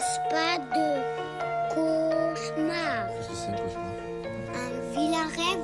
pense pas de cauchemar. Qu'est-ce que c'est un cauchemar? Un vilain rêve.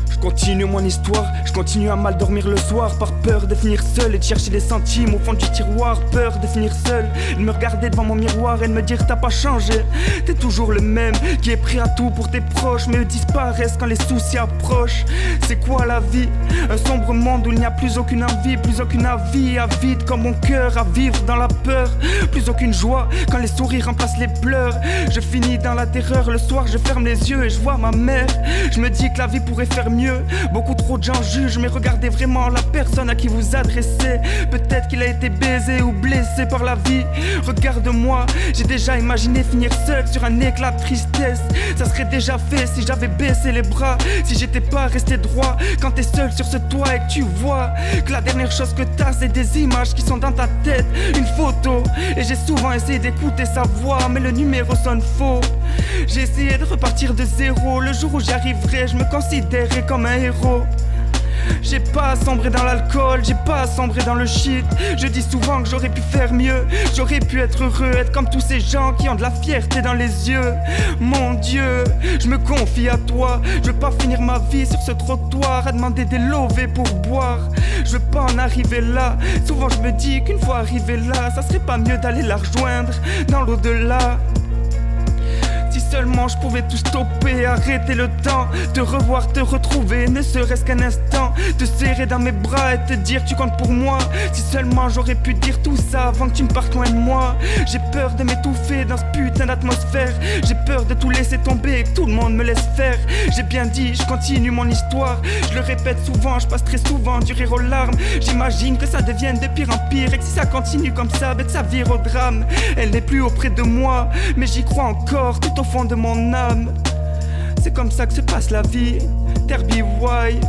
Je continue mon histoire, je continue à mal dormir le soir, par peur de finir seul et de chercher des centimes au fond du tiroir. Peur de finir seul, de me regarder devant mon miroir et de me dire t'as pas changé. T'es toujours le même, qui est prêt à tout pour tes proches, mais eux disparaissent quand les soucis approchent. C'est quoi la vie? Un sombre monde où il n'y a plus aucune envie, plus aucune avis, avide comme mon cœur à vivre dans la peur. Plus aucune joie quand les sourires remplacent les pleurs. Je finis dans la terreur, le soir je ferme les yeux et je vois ma mère. Je me dis que la vie pourrait faire mieux. Beaucoup trop de gens jugent, mais regardez vraiment la personne à qui vous adressez. Peut-être qu'il a été baisé ou blessé par la vie. Regarde-moi, j'ai déjà imaginé finir seul sur un éclat de tristesse. Ça serait déjà fait si j'avais baissé les bras, si j'étais pas resté droit. Quand t'es seul sur ce toit et que tu vois que la dernière chose que t'as c'est des images qui sont dans ta tête, une photo. Et j'ai souvent essayé d'écouter sa voix, mais le numéro sonne faux. J'ai essayé de repartir de zéro. Le jour où j'y arriverai, je me considérais comme un héros. J'ai pas sombré dans l'alcool, j'ai pas sombré dans le shit. Je dis souvent que j'aurais pu faire mieux. J'aurais pu être heureux, être comme tous ces gens qui ont de la fierté dans les yeux. Mon Dieu, je me confie à toi. Je veux pas finir ma vie sur ce trottoir à demander des lovés pour boire. Je veux pas en arriver là. Souvent je me dis qu'une fois arrivé là, ça serait pas mieux d'aller la rejoindre dans l'au-delà. Si seulement je pouvais tout stopper, arrêter le temps, te revoir, te retrouver, ne serait-ce qu'un instant, te serrer dans mes bras et te dire tu comptes pour moi. Si seulement j'aurais pu dire tout ça avant que tu me partes loin de moi. J'ai peur de m'étouffer dans ce putain d'atmosphère. J'ai peur de tout laisser tomber et que tout le monde me laisse faire. J'ai bien dit, je continue mon histoire. Je le répète souvent, je passe très souvent du rire aux larmes. J'imagine que ça devienne de pire en pire et que si ça continue comme ça, que ça vire au drame. Elle n'est plus auprès de moi, mais j'y crois encore tout au fond de mon âme. C'est comme ça que se passe la vie, Terby Why.